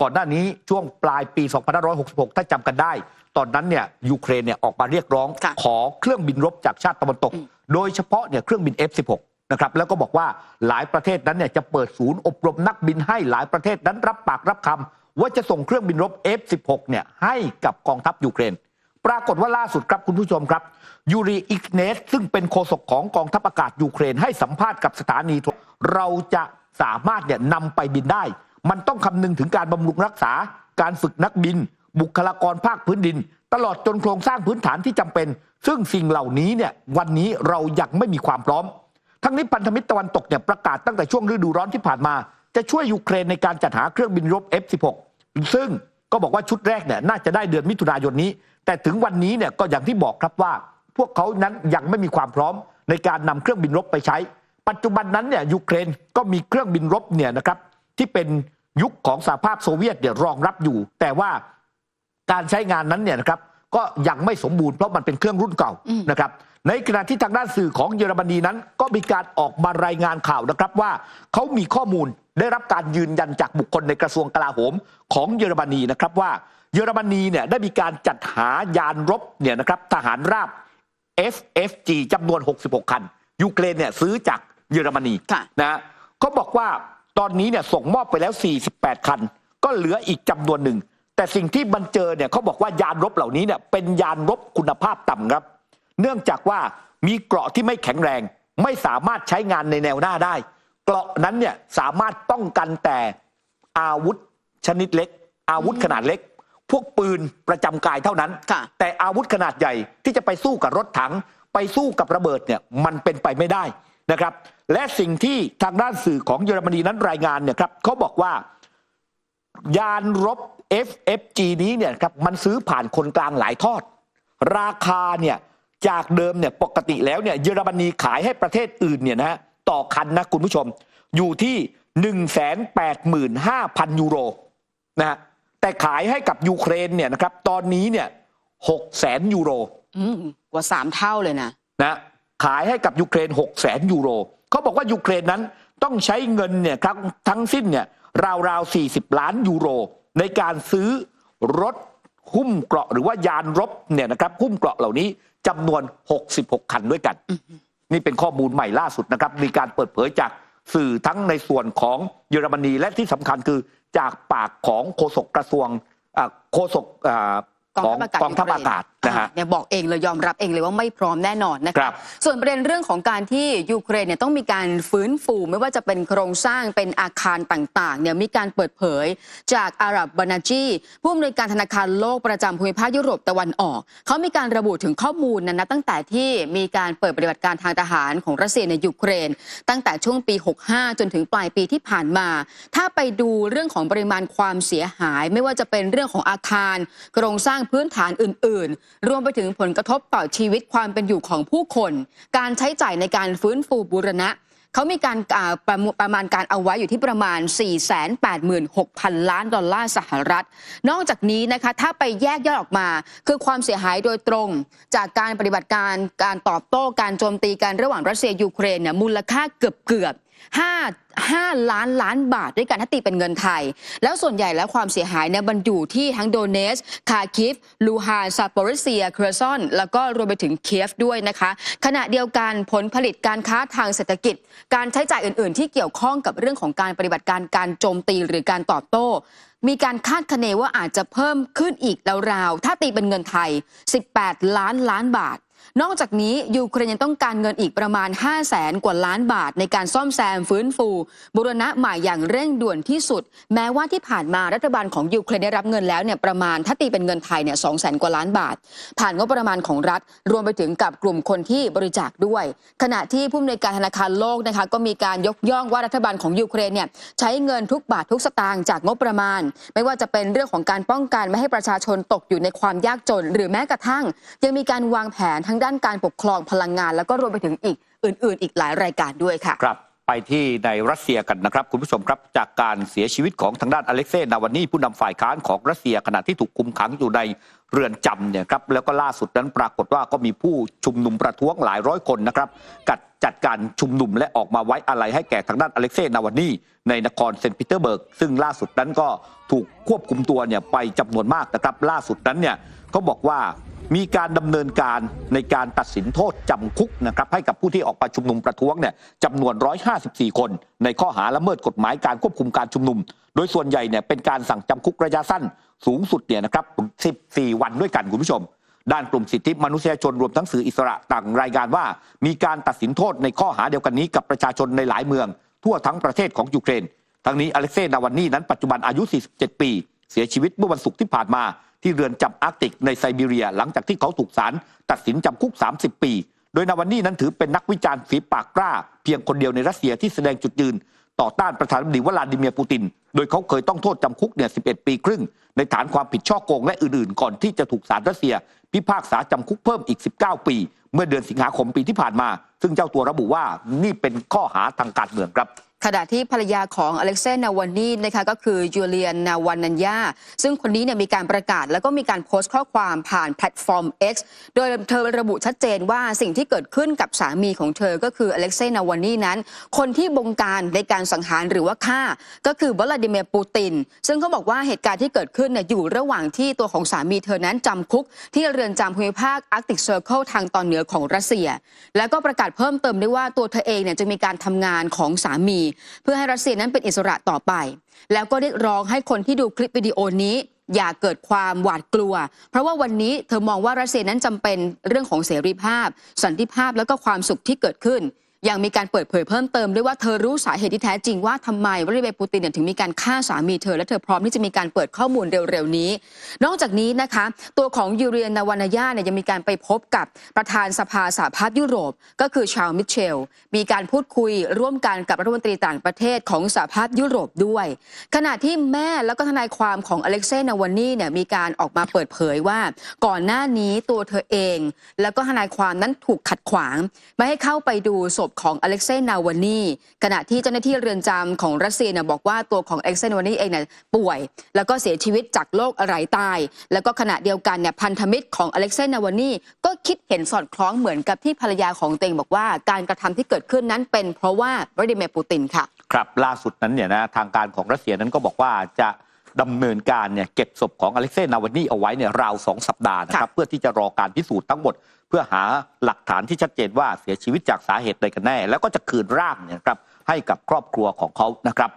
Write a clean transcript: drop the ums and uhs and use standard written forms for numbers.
ก่อนหน้านี้ช่วงปลายปี 2566 ถ้าจำกันได้ตอนนั้นเนี่ยยูเครนเนี่ยออกมาเรียกร้องขอเครื่องบินรบจากชาติตะวันตกโดยเฉพาะเนี่ยเครื่องบิน F-16 นะครับแล้วก็บอกว่าหลายประเทศนั้นเนี่ยจะเปิดศูนย์อบรมนักบินให้หลายประเทศนั้นรับปากรับคำว่าจะส่งเครื่องบินรบ F-16 เนี่ยให้กับกองทัพยูเครนปรากฏว่าล่าสุดครับคุณผู้ชมครับยูรีอิกเนสซึ่งเป็นโฆษกของกองทัพอากาศยูเครนให้สัมภาษณ์กับสถานีเราจะสามารถเนี่ยนำไปบินได้มันต้องคำนึงถึงการบำรุงรักษาการฝึกนักบินบุคลากรภาคพื้นดินตลอดจนโครงสร้างพื้นฐานที่จำเป็นซึ่งสิ่งเหล่านี้เนี่ยวันนี้เรายังไม่มีความพร้อมทั้งนี้พันธมิตรตะวันตกเนี่ยประกาศตั้งแต่ช่วงฤดูร้อนที่ผ่านมาจะช่วยยูเครนในการจัดหาเครื่องบินรบ F-16 ซึ่งก็บอกว่าชุดแรกเนี่ยน่าจะได้เดือนมิถุนายนนี้แต่ถึงวันนี้เนี่ยก็อย่างที่บอกครับว่าพวกเขานั้นยังไม่มีความพร้อมในการนำเครื่องบินรบไปใช้ปัจจุบันนั้นเนี่ยยูเครนก็มีเครื่องบินรบเนี่ยนะครับที่เป็นยุคของสหภาพโซเวียตเนี่ยรองรับอยู่แต่ว่าการใช้งานนั้นเนี่ยนะครับก็ยังไม่สมบูรณ์เพราะมันเป็นเครื่องรุ่นเก่านะครับในขณะที่ทางด้านสื่อของเยอรมนีนั้นก็มีการออกมารายงานข่าวนะครับว่าเขามีข้อมูลได้รับการยืนยันจากบุคคลในกระทรวงกลาโหมของเยอรมนีนะครับว่าเยอรมนีเนี่ยได้มีการจัดหายานรบเนี่ยนะครับทหารราบ FFG จำนวน 66 คันยูเครนเนี่ยซื้อจากเยอรมนีนะเขาบอกว่าตอนนี้เนี่ยส่งมอบไปแล้ว 48 คันก็เหลืออีกจำนวนหนึ่งแต่สิ่งที่มันเจอเนี่ยเขาบอกว่ายานรบเหล่านี้เนี่ยเป็นยานรบคุณภาพต่ำครับเนื่องจากว่ามีเกราะที่ไม่แข็งแรงไม่สามารถใช้งานในแนวหน้าได้เกราะนั้นเนี่ยสามารถป้องกันแต่อาวุธชนิดเล็กอาวุธขนาดเล็กพวกปืนประจำกายเท่านั้นแต่อาวุธขนาดใหญ่ที่จะไปสู้กับรถถังไปสู้กับระเบิดเนี่ยมันเป็นไปไม่ได้นะครับและสิ่งที่ทางด้านสื่อของเยอรมนีนั้นรายงานเนี่ยครับเขาบอกว่ายานรบ FFG นี้เนี่ยครับมันซื้อผ่านคนกลางหลายทอดราคาเนี่ยจากเดิมเนี่ยปกติแล้วเนี่ยเยอรมนีขายให้ประเทศอื่นเนี่ยนะฮะต่อคันนะคุณผู้ชมอยู่ที่ 185,000 ยูโรนะฮะแต่ขายให้กับยูเครนเนี่ยนะครับตอนนี้เนี่ย 600,000 ยูโรกว่า3เท่าเลยนะขายให้กับยูเครน 600,000 ยูโรเขาบอกว่ายูเครนนั้นต้องใช้เงินเนี่ยครับทั้งสิ้นเนี่ยราวๆ40 ล้านยูโรในการซื้อรถหุ้มเกราะหรือว่ายานรบเนี่ยนะครับหุ้มเกราะเหล่านี้จำนวน66 คันด้วยกันนี่เป็นข้อมูลใหม่ล่าสุดนะครับมีการเปิดเผยจากสื่อทั้งในส่วนของเยอรมนีและที่สำคัญคือจากปากของโฆษกกระทรวงโฆษกของกองทัพอากาศนะฮะเนี่ยบอกเองเลยยอมรับเองเลยว่าไม่พร้อมแน่นอนนะครับส่วนประเด็นเรื่องของการที่ยูเครนเนี่ยต้องมีการฟื้นฟูไม่ว่าจะเป็นโครงสร้างเป็นอาคารต่างๆเนี่ยมีการเปิดเผยจากอารับบานาจีผู้อำนวยการธนาคารโลกประจำภูมิภาคยุโรปตะวันออกเขามีการระบุถึงข้อมูลนั้นนะตั้งแต่ที่มีการเปิดปฏิบัติการทางทหารของรัสเซียในยูเครนตั้งแต่ช่วงปี65จนถึงปลายปีที่ผ่านมาถ้าไปดูเรื่องของปริมาณความเสียหายไม่ว่าจะเป็นเรื่องของอาคารโครงสร้างพื้นฐานอื่นๆรวมไปถึงผลกระทบต่อชีวิตความเป็นอยู่ของผู้คนการใช้จ่ายในการฟื้นฟูบูรณะเขามีการประมาณการเอาไว้อยู่ที่ประมาณ 486,000 ล้านดอลลาร์สหรัฐนอกจากนี้นะคะถ้าไปแยกย่อยออกมาคือความเสียหายโดยตรงจากการปฏิบัติการตอบโต้การโจมตีกันระหว่างรัสเซียยูเครนเนี่ยมูลค่าเกือบ5 ล้านบาทด้วยกันถ้าตีเป็นเงินไทยแล้วส่วนใหญ่แล้วความเสียหายเนี่ยมันอยู่ที่ทั้งโดเนสคาคิฟลูฮานซาโปริเซียเคอร์ซอนแล้วก็รวมไปถึงเคียฟด้วยนะคะขณะเดียวกันผลผลิตการค้าทางเศรษฐกิจการใช้จ่ายอื่นๆที่เกี่ยวข้องกับเรื่องของการปฏิบัติการโจมตีหรือการตอบโต้มีการคาดคะเนว่าอาจจะเพิ่มขึ้นอีกราวๆถ้าตีเป็นเงินไทย18 ล้านบาทนอกจากนี้ยูเครนยังต้องการเงินอีกประมาณ500,000 กว่าล้านบาทในการซ่อมแซมฟื้นฟูบูรณะใหม่อย่างเร่งด่วนที่สุดแม้ว่าที่ผ่านมารัฐบาลของยูเครนได้รับเงินแล้วเนี่ยประมาณถ้าตีเป็นเงินไทยเนี่ย200,000 กว่าล้านบาทผ่านงบประมาณของรัฐรวมไปถึงกับกลุ่มคนที่บริจาคด้วยขณะที่ผู้อำนวยการธนาคารโลกนะคะก็มีการยกย่องว่ารัฐบาลของยูเครนเนี่ยใช้เงินทุกบาททุกสตางค์จากงบประมาณไม่ว่าจะเป็นเรื่องของการป้องกันไม่ให้ประชาชนตกอยู่ในความยากจนหรือแม้กระทั่งยังมีการวางแผนทั้งด้านการปกครองพลังงานแล้วก็รวมไปถึงอีกอื่นๆอีกหลายรายการด้วยค่ะครับไปที่ในรัสเซียกันนะครับคุณผู้ชมครับจากการเสียชีวิตของทางด้านอเล็กเซย์ นาวานีผู้นำฝ่ายค้านของรัสเซียขณะที่ถูกคุมขังอยู่ในเรือนจำเนี่ยครับแล้วก็ล่าสุดนั้นปรากฏว่าก็มีผู้ชุมนุมประท้วงหลายร้อยคนนะครับ จัดการชุมนุมและออกมาไว้อาลัยให้แก่ทางด้านอเล็กเซย์นาวานีในนครเซนต์ปีเตอร์เบิร์กซึ่งล่าสุดนั้นก็ถูกควบคุมตัวเนี่ยไปจำนวนมากนะครับล่าสุดนั้นเนี่ยเขาบอกว่ามีการดำเนินการในการตัดสินโทษจำคุกนะครับให้กับผู้ที่ออกมาชุมนุมประท้วงเนี่ยจำนวน154คนในข้อหาละเมิดกฎหมายการควบคุมการชุมนุมโดยส่วนใหญ่เนี่ยเป็นการสั่งจำคุกระยะสั้นสูงสุดเนี่ยนะครับ14 วันด้วยกันคุณผู้ชมด้านกลุ่มสิทธิมนุษยชนรวมทั้งสื่ออิสระต่างรายงานว่ามีการตัดสินโทษในข้อหาเดียวกันนี้กับประชาชนในหลายเมืองทั่วทั้งประเทศของยูเครนทั้งนี้อเล็กเซย์นาวานีนั้นปัจจุบันอายุ47 ปีเสียชีวิตเมื่อวันศุกร์ที่ผ่านมาที่เรือนจำอาร์กติกในไซบีเรียหลังจากที่เขาถูกศาลตัดสินจำคุก30 ปีโดยนาวานีนั้นถือเป็นนักวิจารณ์ฝีปากกล้าเพียงคนเดียวในรัสเซียที่แสดงจุดยืนต่อต้านประธานาธิบดีวลาดิเมียร์ปูตินโดยเขาเคยต้องโทษจำคุกเนี่ย11 ปีครึ่งในฐานความผิดฉ้อโกงและอื่นๆก่อนที่จะถูกศาลรัสเซียพิพากษาจำคุกเพิ่มอีก19 ปีเมื่อเดือนสิงหาคมปีที่ผ่านมาซึ่งเจ้าตัวระบุว่านี่เป็นข้อหาทางการเมืองครับขณะที่ภรรยาของอเล็กเซย์นาวานีนะคะก็คือยูเลียนนาวานัญญาซึ่งคนนี้เนี่ยมีการประกาศแล้วก็มีการโพสต์ข้อความผ่านแพลตฟอร์ม X โดยเธอระบุชัดเจนว่าสิ่งที่เกิดขึ้นกับสามีของเธอก็คืออเล็กเซย์นาวานีนั้นคนที่บงการในการสังหารหรือว่าฆ่าก็คือวลาดิเมียร์ปูตินซึ่งเขาบอกว่าเหตุการณ์ที่เกิดขึ้นเนี่ยอยู่ระหว่างที่ตัวของสามีเธอนั้นจำคุกที่เรือนจำภูมิภาคอาร์กติกเซอร์เคิลทางตอนเหนือของรัสเซียแล้วก็ประกาศเพิ่มเติมด้วยว่าตัวเธอเองเนี่ยจะมีการทำงานของสามีเพื่อให้รัสเซียนั้นเป็นอิสระต่อไปแล้วก็เรียกร้องให้คนที่ดูคลิปวิดีโอนี้อย่าเกิดความหวาดกลัวเพราะว่าวันนี้เธอมองว่ารัสเซียนั้นจำเป็นเรื่องของเสรีภาพสันติภาพแล้วก็ความสุขที่เกิดขึ้นยังมีการเปิดเผยเพิ่มเติมด้วยว่าเธอรู้สาเหตุที่แท้จริงว่าทำไมวลาดิเมียร์ปูตินถึงมีการฆ่าสามีเธอและเธอพร้อมที่จะมีการเปิดข้อมูลเร็วๆนี้นอกจากนี้นะคะตัวของยูเรียนนาวานัญญาเนี่ยยังมีการไปพบกับประธานสภาสหภาพยุโรปก็คือชาร์ลส์มิเชลมีการพูดคุยร่วมกันกับรัฐมนตรีต่างประเทศของสหภาพยุโรปด้วยขณะที่แม่แล้วก็ทนายความของอเล็กเซย์นาวานีเนี่ยมีการออกมาเปิดเผยว่าก่อนหน้านี้ตัวเธอเองแล้วก็ทนายความนั้นถูกขัดขวางไม่ให้เข้าไปดูศพของอเล็กเซย์นาวานีขณะที่เจ้าหน้าที่เรือนจำของรัสเซียเนี่ยบอกว่าตัวของอเล็กเซย์นาวานีเองเนี่ยป่วยแล้วก็เสียชีวิตจากโรคไหลตายแล้วก็ขณะเดียวกันเนี่ยพันธมิตรของอเล็กเซย์นาวานีก็คิดเห็นสอดคล้องเหมือนกับที่ภรรยาของตัวเองบอกว่าการกระทำที่เกิดขึ้นนั้นเป็นเพราะว่าวลาดิเมียร์ปูตินค่ะครับล่าสุดนั้นเนี่ยนะทางการของรัสเซียนั้นก็บอกว่าจะดำเนินการเนี่ยเก็บศพของอเล็กเซย์นาวานีเอาไว้เนี่ยราว2 สัปดาห์นะครับเพื่อที่จะรอการพิสูจน์ทั้งหมดเพื่อหาหลักฐานที่ชัดเจนว่าเสียชีวิตจากสาเหตุใดกันแน่แล้วก็จะคืนร่างเนี่ยครับให้กับครอบครัวของเขานะครับ